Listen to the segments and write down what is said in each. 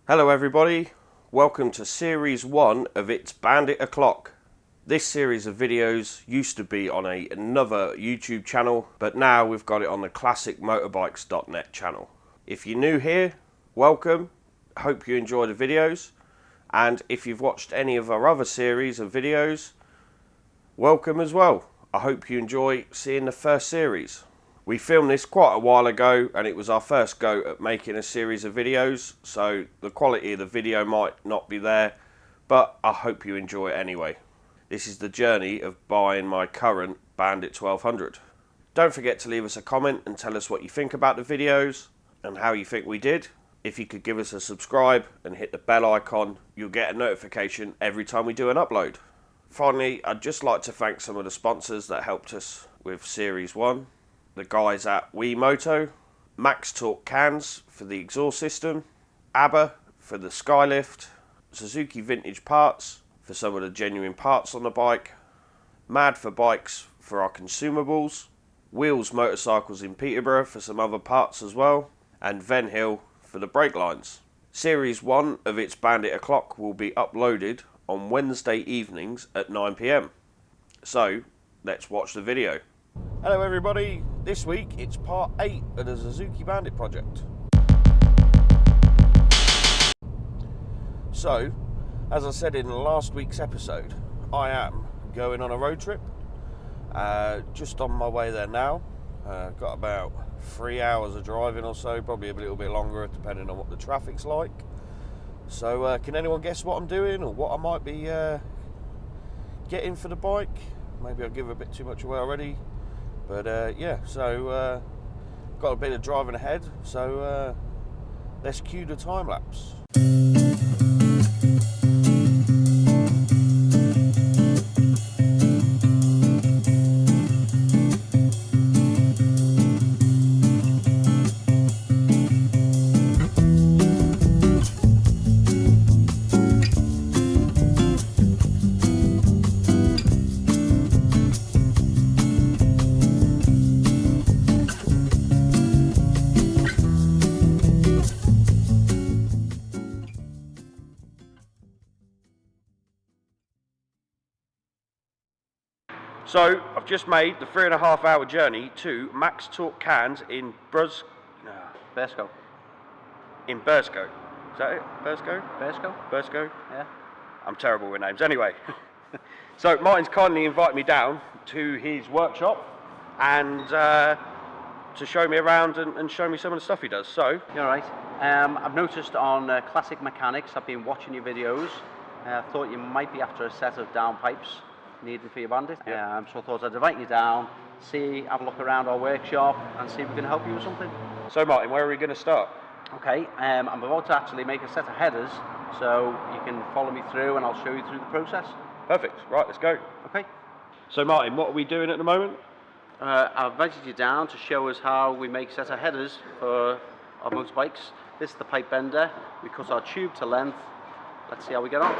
Hello everybody, welcome to series 1 of It's Bandit O'Clock. This series of videos used to be on another YouTube channel, but now we've got it on the classicmotorbikes.net channel. If you're new here, welcome, hope you enjoy the videos, and if you've watched any of our other series of videos, welcome as well. I hope you enjoy seeing the first series. We filmed this quite a while ago and it was our first go at making a series of videos, so the quality of the video might not be there, but I hope you enjoy it anyway. This is the journey of buying my current Bandit 1200. Don't forget to leave us a comment and tell us what you think about the videos and how you think we did. If you could give us a subscribe and hit the bell icon, you'll get a notification every time we do an upload. Finally, I'd just like to thank some of the sponsors that helped us with series 1. The guys at WeMoto, Max Torque cans for the exhaust system, ABBA for the skylift, Suzuki Vintage Parts for some of the genuine parts on the bike, Mad for Bikes for our consumables, Wheels Motorcycles in Peterborough for some other parts as well, and Ven Hill for the brake lines. Series 1 of It's Bandit O'Clock will be uploaded on Wednesday evenings at 9 PM. So, let's watch the video. Hello everybody, this week it's part 8 of the Suzuki Bandit project. So, as I said in last week's episode, I am going on a road trip. Just on my way there now. Got about 3 hours of driving or so, probably a little bit longer depending on what the traffic's like. So can anyone guess what I'm doing or what I might be getting for the bike? Maybe I'll give a bit too much away already. But yeah, so got a bit of driving ahead, so let's cue the time lapse. So, I've just made the 3.5 hour journey to Max Torque Cans in Burscough. In Burscough. Is that it? Burscough? Burscough? Yeah. I'm terrible with names. Anyway. So, Martin's kindly invited me down to his workshop and to show me around and show me some of the stuff he does. So, You're right. I've noticed on Classic Mechanics, I've been watching your videos. I thought you might be after a set of downpipes needed for your Bandit. Yeah. So I thought I'd invite you down, have a look around our workshop and see if we can help you with something. so Martin, where are we going to start? Okay, I'm about to actually make a set of headers, so you can follow me through and I'll show you through the process. Perfect. Right, let's go. Okay. So, Martin, what are we doing at the moment? I've invited you down to show us how we make set of headers for our motorbikes. This is the pipe bender. We cut our tube to length. Let's see how we get on.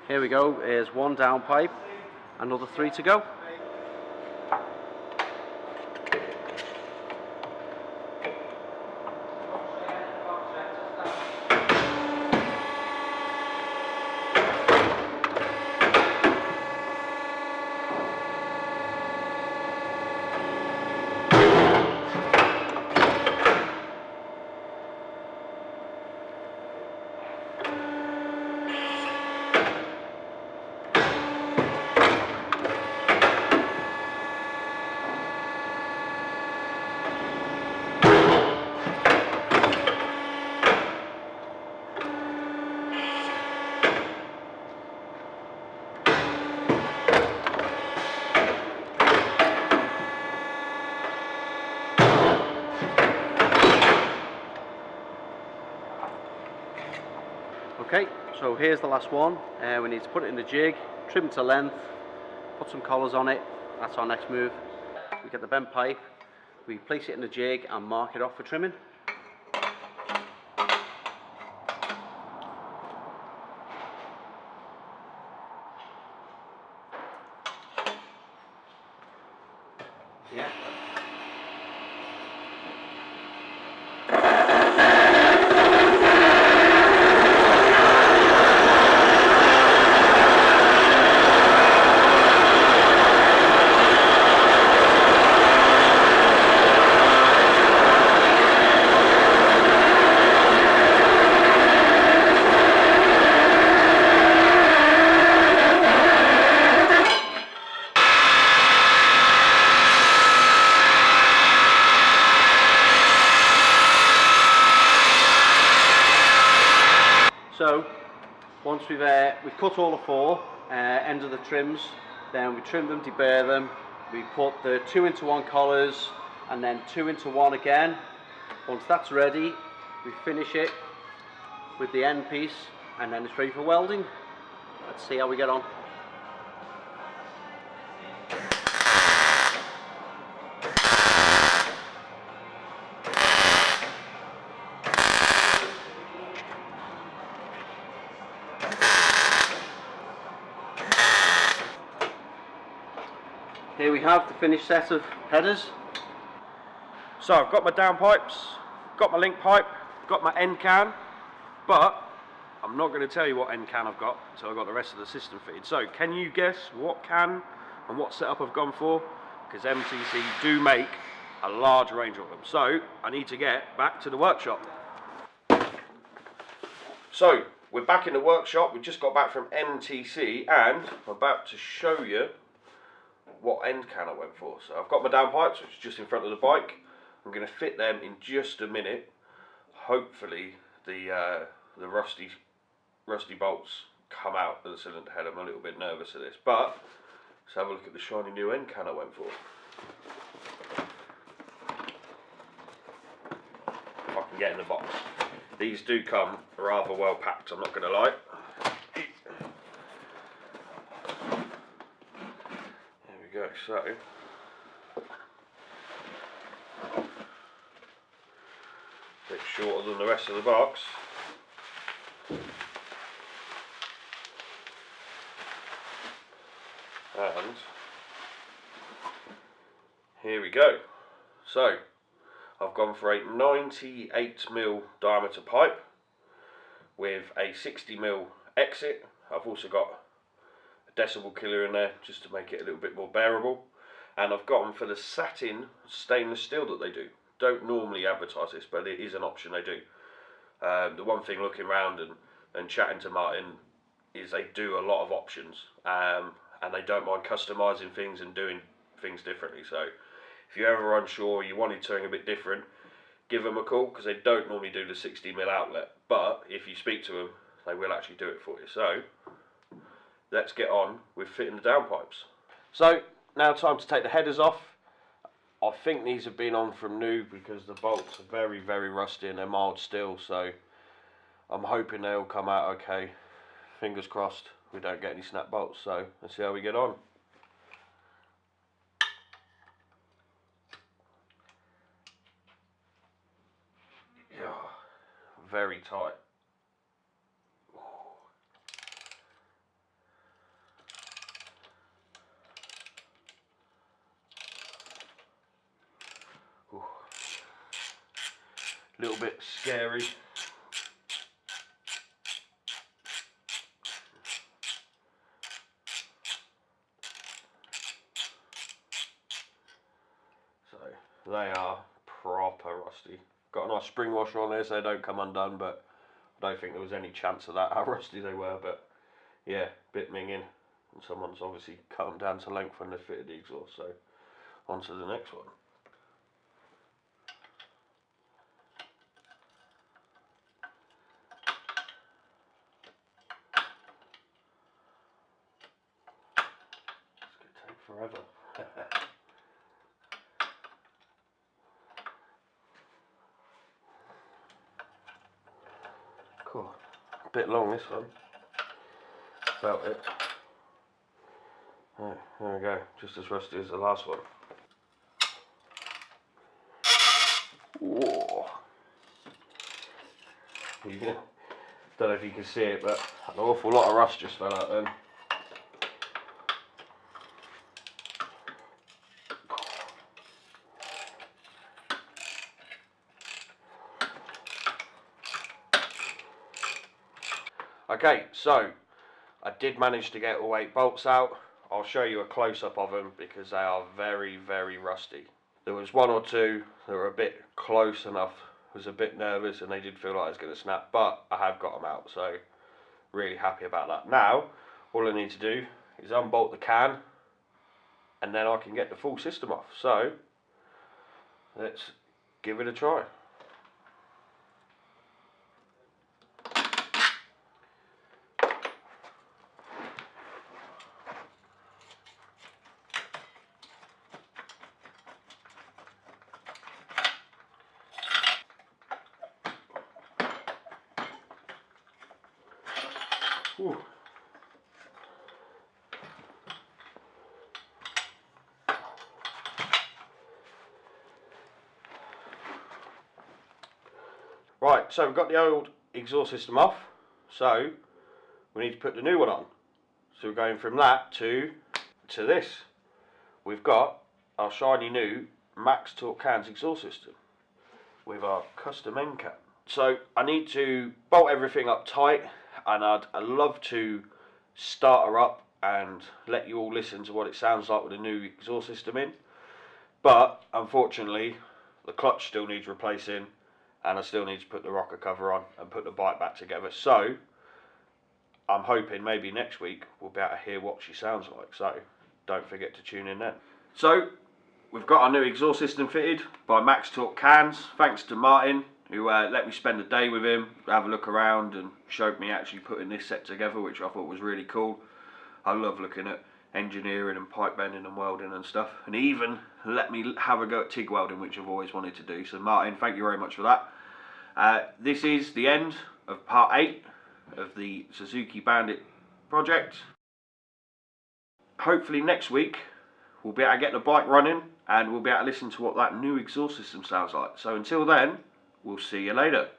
Here we go, here's one down pipe, another 3 to go. Okay, so here's the last one. We need to put it in the jig, trim to length, put some collars on it. That's our next move. We get the bent pipe, we place it in the jig and mark it off for trimming. Yeah. So once we've cut all the four ends of the trims, then we trim them, deburr them. We put the 2-into-1 collars and then 2-into-1 again. Once that's ready, we finish it with the end piece and then it's ready for welding. Let's see how we get on. Here we have the finished set of headers. So I've got my downpipes, got my link pipe, got my end can, but I'm not going to tell you what end can I've got until I've got the rest of the system fitted. So can you guess what can and what setup I've gone for? Because MTC do make a large range of them. So I need to get back to the workshop. So we're back in the workshop. We just got back from MTC and I'm about to show you what end can I went for. So I've got my downpipes, which is just in front of the bike. I'm going to fit them in just a minute. Hopefully the rusty bolts come out of the cylinder head. I'm a little bit nervous of this, but let's have a look at the shiny new end can I went for. If I can get in the box. These do come rather well packed, I'm not going to lie. There we go, so a bit shorter than the rest of the box. And here we go. So I've gone for a 98mm diameter pipe with a 60mm exit. I've also got a decibel killer in there just to make it a little bit more bearable. And I've got them for the satin stainless steel that they do. Don't normally advertise this, but it is an option they do. The one thing looking around and chatting to Martin is they do a lot of options, and they don't mind customising things and doing things differently. So if you're ever unsure, you wanted something a bit different, give them a call, because they don't normally do the 60mm outlet, but if you speak to them, they will actually do it for you. So let's get on with fitting the downpipes. So now time to take the headers off. I think these have been on from new because the bolts are very, very rusty and they're mild steel, so I'm hoping they'll come out okay. Fingers crossed we don't get any snap bolts, so let's see how we get on. Yeah, very tight. A little bit scary. So they are proper rusty. Got a nice spring washer on there so they don't come undone, but I don't think there was any chance of that, how rusty they were. But yeah, bit minging, and someone's obviously cut them down to length when they fitted the exhaust. So on to the next one. It's going to take forever. Cool. Bit long this one. Felt it. Right, there we go. Just as rusty as the last one. Whoa. Don't know if you can see it, but an awful lot of rust just fell out then. Okay, so I did manage to get all 8 bolts out. I'll show you a close-up of them because they are very, very rusty. There was 1 or 2 that were a bit close enough. I was a bit nervous and they did feel like I was going to snap, but I have got them out, so really happy about that. Now, all I need to do is unbolt the can and then I can get the full system off. So, let's give it a try. Ooh. Right, so we've got the old exhaust system off, so we need to put the new one on. So we're going from that to this. We've got our shiny new Max Torque Cans exhaust system with our custom end cap. So I need to bolt everything up tight, and I'd love to start her up and let you all listen to what it sounds like with the new exhaust system in. But unfortunately, the clutch still needs replacing, and I still need to put the rocker cover on and put the bike back together. So I'm hoping maybe next week we'll be able to hear what she sounds like. So don't forget to tune in then. So we've got our new exhaust system fitted by Max Torque Cans. Thanks to Martin, who let me spend a day with him, have a look around and showed me actually putting this set together, which I thought was really cool. I love looking at engineering and pipe bending and welding and stuff, and he even let me have a go at TIG welding, which I've always wanted to do. So Martin, thank you very much for that. This is the end of part 8 of the Suzuki Bandit project. Hopefully next week we'll be able to get the bike running and we'll be able to listen to what that new exhaust system sounds like. So until then, we'll see you later.